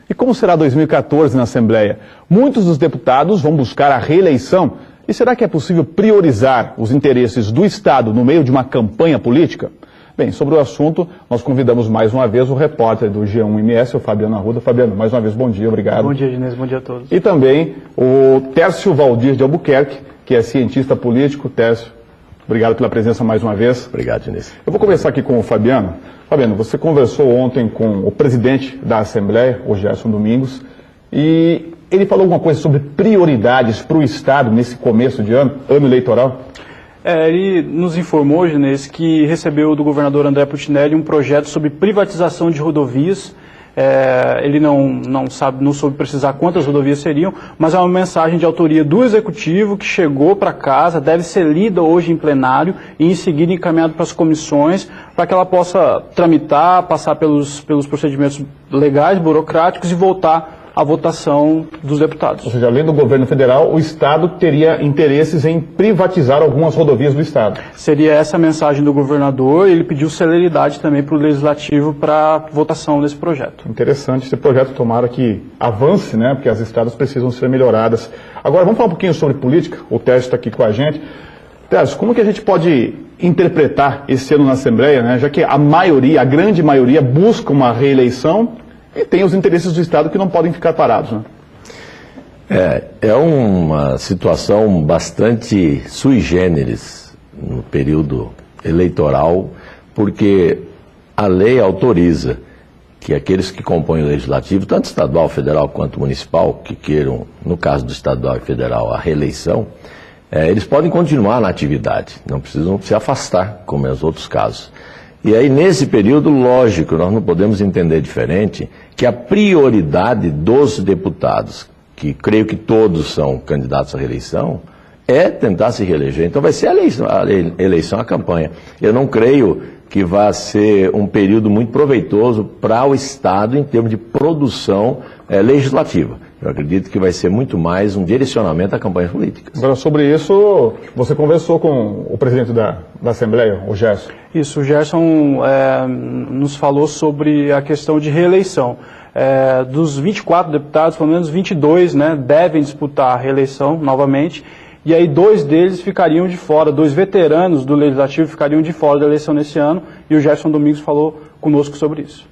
E como será 2014 na Assembleia? Muitos dos deputados vão buscar a reeleição. E será que é possível priorizar os interesses do Estado no meio de uma campanha política? Bem, sobre o assunto, nós convidamos mais uma vez o repórter do G1MS, o Fabiano Arruda. Fabiano, mais uma vez, bom dia, obrigado. Bom dia, Ginês, bom dia a todos. E também o Tércio Valdir de Albuquerque, que é cientista político. Tércio, obrigado pela presença mais uma vez. Obrigado, Ginês. Eu vou começar aqui com o Fabiano. Fabiano, você conversou ontem com o presidente da Assembleia, o Gerson Domingos, e ele falou alguma coisa sobre prioridades para o Estado nesse começo de ano eleitoral? Ele nos informou, Ginês, que recebeu do governador André Putinelli um projeto sobre privatização de rodovias. Ele não soube precisar quantas rodovias seriam, mas é uma mensagem de autoria do Executivo que chegou para casa, deve ser lida hoje em plenário e em seguida encaminhada para as comissões, para que ela possa tramitar, passar pelos procedimentos legais, burocráticos e voltar à votação dos deputados. Ou seja, além do governo federal, o Estado teria interesses em privatizar algumas rodovias do Estado. Seria essa a mensagem do governador, e ele pediu celeridade também para o Legislativo para a votação desse projeto. Interessante esse projeto, tomara que avance, né? Porque as estradas precisam ser melhoradas. Agora, vamos falar um pouquinho sobre política. O Tércio está aqui com a gente. Tércio, como que a gente pode interpretar esse ano na Assembleia, né? Já que a grande maioria busca uma reeleição e tem os interesses do Estado que não podem ficar parados, né? É uma situação bastante sui generis no período eleitoral, porque a lei autoriza que aqueles que compõem o Legislativo, tanto estadual, federal quanto municipal, que queiram, no caso do estadual e federal, a reeleição, eles podem continuar na atividade, não precisam se afastar, como é os outros casos. E aí, nesse período, lógico, nós não podemos entender diferente que a prioridade dos deputados, que creio que todos são candidatos à reeleição, é tentar se reeleger. Então vai ser a eleição, a campanha. Eu não creio que vai ser um período muito proveitoso para o Estado em termos de produção legislativa. Eu acredito que vai ser muito mais um direcionamento a campanhas políticas. Agora, sobre isso, você conversou com o presidente da Assembleia, o Gerson? Isso, o Gerson nos falou sobre a questão de reeleição. Dos 24 deputados, pelo menos 22, né, devem disputar a reeleição novamente, e aí 2 deles ficariam de fora, 2 veteranos do Legislativo ficariam de fora da eleição nesse ano, e o Gerson Domingos falou conosco sobre isso.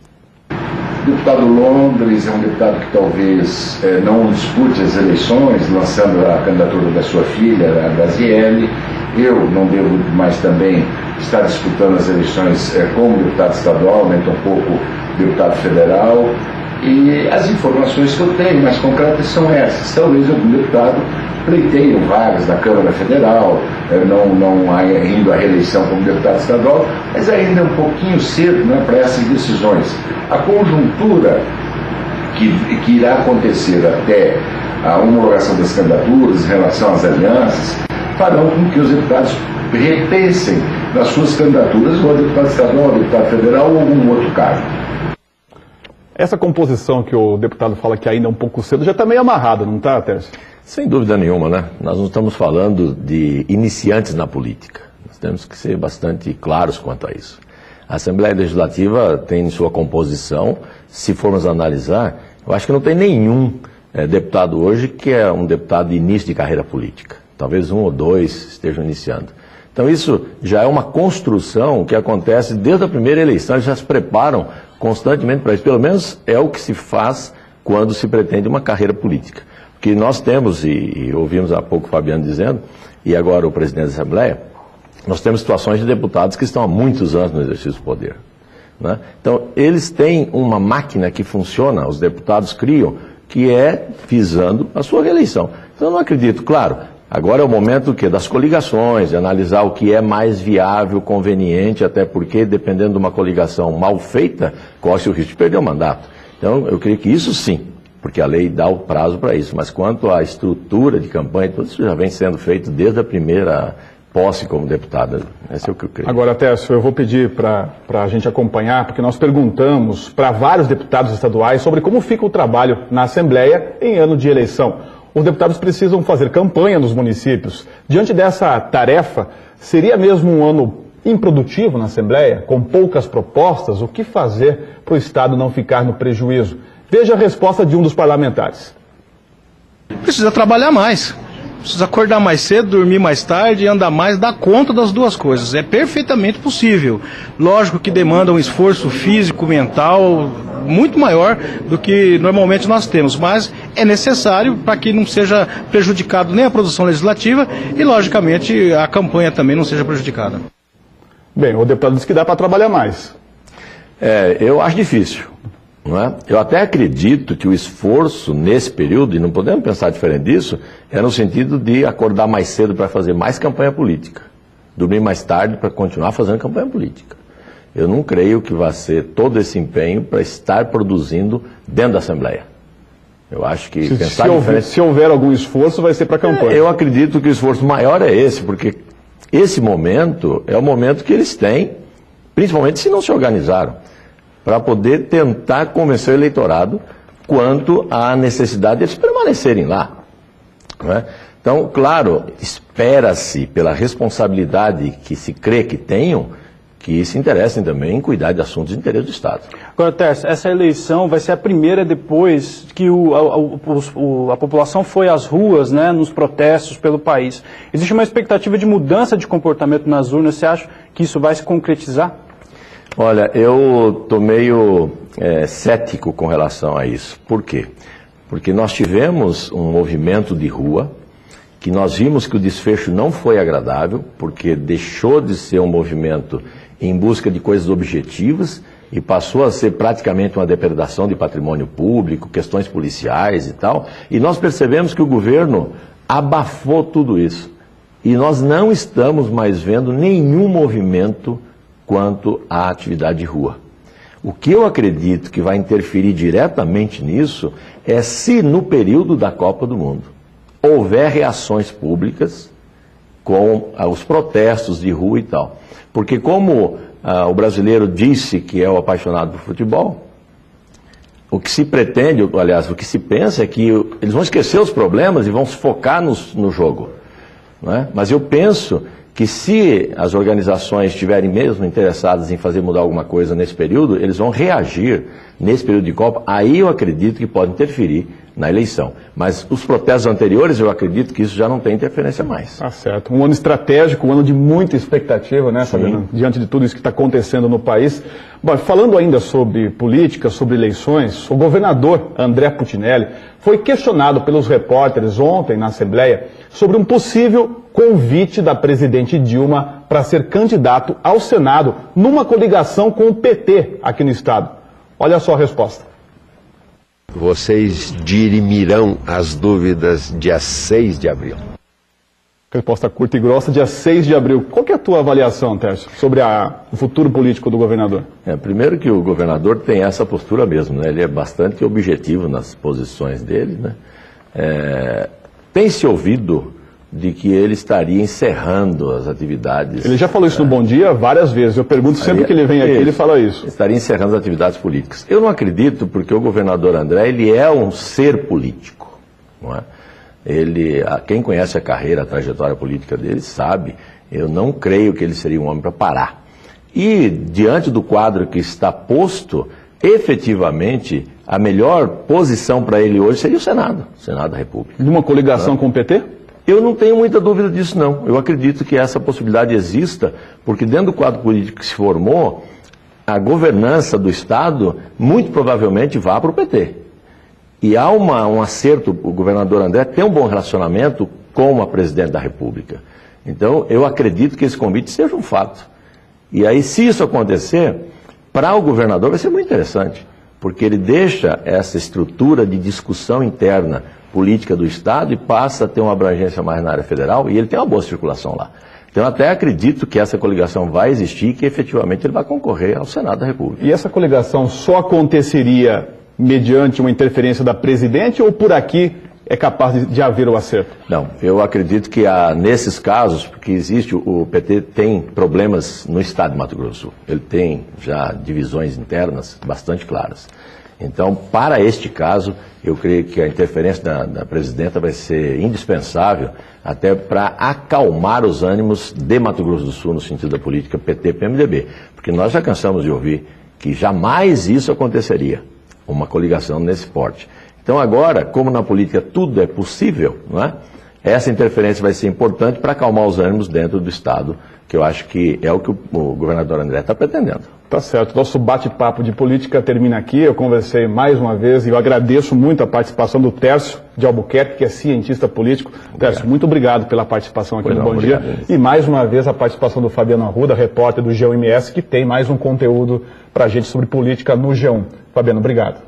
O deputado Londres é um deputado que talvez não dispute as eleições, lançando a candidatura da sua filha, a Graziele. Eu não devo mais também estar disputando as eleições como deputado estadual, nem tampouco deputado federal. E as informações que eu tenho mais concretas são essas. Talvez algum deputado pleiteie vagas da Câmara Federal, não indo à reeleição como deputado estadual, mas ainda é um pouquinho cedo, né, para essas decisões. A conjuntura que irá acontecer até a homologação das candidaturas em relação às alianças farão com que os deputados repensem nas suas candidaturas ou a deputado estadual, a deputado federal ou algum outro cargo. Essa composição que o deputado fala que ainda é um pouco cedo já está meio amarrada, não está, Tércio? Sem dúvida nenhuma, né? Nós não estamos falando de iniciantes na política. Nós temos que ser bastante claros quanto a isso. A Assembleia Legislativa tem em sua composição, se formos analisar, eu acho que não tem nenhum deputado hoje que é um deputado de início de carreira política. Talvez 1 ou 2 estejam iniciando. Então isso já é uma construção que acontece desde a primeira eleição, eles já se preparam constantemente para isso. Pelo menos é o que se faz quando se pretende uma carreira política. Porque nós temos, e ouvimos há pouco o Fabiano dizendo, e agora o presidente da Assembleia, nós temos situações de deputados que estão há muitos anos no exercício do poder, né? Então, eles têm uma máquina que funciona, os deputados criam, que é visando a sua reeleição. Então, eu não acredito, claro, agora é o momento das coligações, de analisar o que é mais viável, conveniente, até porque, dependendo de uma coligação mal feita, corre o risco de perder o mandato. Então, eu creio que isso sim, porque a lei dá o prazo para isso, mas quanto à estrutura de campanha, tudo isso já vem sendo feito desde a primeira posse como deputada. Esse é o que eu creio. Agora, Tércio, eu vou pedir para a gente acompanhar, porque nós perguntamos para vários deputados estaduais sobre como fica o trabalho na Assembleia em ano de eleição. Os deputados precisam fazer campanha nos municípios. Diante dessa tarefa, seria mesmo um ano improdutivo na Assembleia, com poucas propostas? O que fazer para o Estado não ficar no prejuízo? Veja a resposta de um dos parlamentares. Precisa trabalhar mais. Precisa acordar mais cedo, dormir mais tarde, andar mais, dar conta das duas coisas. É perfeitamente possível. Lógico que demanda um esforço físico, mental, muito maior do que normalmente nós temos, mas é necessário para que não seja prejudicado nem a produção legislativa e, logicamente, a campanha também não seja prejudicada. Bem, o deputado disse que dá para trabalhar mais. Eu acho difícil. Não é? Eu até acredito que o esforço nesse período, e não podemos pensar diferente disso, é no sentido de acordar mais cedo para fazer mais campanha política, dormir mais tarde para continuar fazendo campanha política. Eu não creio que vai ser todo esse empenho para estar produzindo dentro da Assembleia. Eu acho que se houver algum esforço, vai ser para a campanha. Eu acredito que o esforço maior é esse, porque esse momento é o momento que eles têm, principalmente se não se organizaram, para poder tentar convencer o eleitorado quanto à necessidade de eles permanecerem lá. Não é? Então, claro, espera-se, pela responsabilidade que se crê que tenham, que se interessem também em cuidar de assuntos de interesse do Estado. Agora, Tércio, essa eleição vai ser a primeira depois que a população foi às ruas, né, nos protestos pelo país. Existe uma expectativa de mudança de comportamento nas urnas. Você acha que isso vai se concretizar? Olha, eu estou meio cético com relação a isso. Por quê? Porque nós tivemos um movimento de rua, que nós vimos que o desfecho não foi agradável, porque deixou de ser um movimento em busca de coisas objetivas e passou a ser praticamente uma depredação de patrimônio público, questões policiais e tal. E nós percebemos que o governo abafou tudo isso. E nós não estamos mais vendo nenhum movimento quanto à atividade de rua. O que eu acredito que vai interferir diretamente nisso é se no período da Copa do Mundo houver reações públicas com os protestos de rua e tal. Porque como o brasileiro disse que é o apaixonado por futebol, o que se pretende, aliás, o que se pensa é que eles vão esquecer os problemas e vão se focar no jogo. Não é? Mas eu penso que se as organizações estiverem mesmo interessadas em fazer mudar alguma coisa nesse período, eles vão reagir nesse período de Copa. Aí eu acredito que pode interferir na eleição. Mas os protestos anteriores, eu acredito que isso já não tem interferência mais. Tá certo. Um ano estratégico, um ano de muita expectativa, né, Fabiano? Diante de tudo isso que está acontecendo no país. Bom, falando ainda sobre política, sobre eleições, o governador André Putinelli foi questionado pelos repórteres ontem na Assembleia sobre um possível convite da presidente Dilma para ser candidato ao Senado numa coligação com o PT aqui no Estado. Olha só a resposta. Vocês dirimirão as dúvidas dia 6 de abril. Resposta curta e grossa, dia 6 de abril. Qual que é a tua avaliação, Tércio, sobre o futuro político do governador? Primeiro que o governador tem essa postura mesmo, né? Ele é bastante objetivo nas posições dele, né? Tem se ouvido de que ele estaria encerrando as atividades... Ele já falou isso no Bom Dia várias vezes. Eu pergunto sempre que ele vem aqui, ele fala isso. Estaria encerrando as atividades políticas. Eu não acredito, porque o governador André, ele é um ser político, não é? Quem conhece a carreira, a trajetória política dele, sabe. Eu não creio que ele seria um homem para parar. E, diante do quadro que está posto, efetivamente, a melhor posição para ele hoje seria o Senado da República. De uma coligação com o PT? Eu não tenho muita dúvida disso, não. Eu acredito que essa possibilidade exista, porque dentro do quadro político que se formou, a governança do Estado, muito provavelmente, vá para o PT. E há um acerto, o governador André tem um bom relacionamento com a presidente da República. Então, eu acredito que esse convite seja um fato. E aí, se isso acontecer, para o governador vai ser muito interessante, porque ele deixa essa estrutura de discussão interna política do Estado e passa a ter uma abrangência mais na área federal, e ele tem uma boa circulação lá. Então, eu até acredito que essa coligação vai existir e que efetivamente ele vai concorrer ao Senado da República. E essa coligação só aconteceria mediante uma interferência da presidente ou por aqui é capaz de haver o acerto? Não, eu acredito que nesses casos, porque o PT tem problemas no Estado de Mato Grosso do Sul. Ele tem já divisões internas bastante claras. Então, para este caso, eu creio que a interferência da presidenta vai ser indispensável até para acalmar os ânimos de Mato Grosso do Sul no sentido da política PT-PMDB. Porque nós já cansamos de ouvir que jamais isso aconteceria. uma coligação nesse porte. Então agora, como na política tudo é possível, não é? Essa interferência vai ser importante para acalmar os ânimos dentro do Estado, que eu acho que é o que o governador André está pretendendo. Tá certo. Nosso bate-papo de política termina aqui. Eu conversei mais uma vez e eu agradeço muito a participação do Tércio de Albuquerque, que é cientista político. Tércio, muito obrigado pela participação aqui no Bom Dia. E mais uma vez a participação do Fabiano Arruda, repórter do G1 MS, que tem mais um conteúdo para a gente sobre política no G1. Fabiano, obrigado.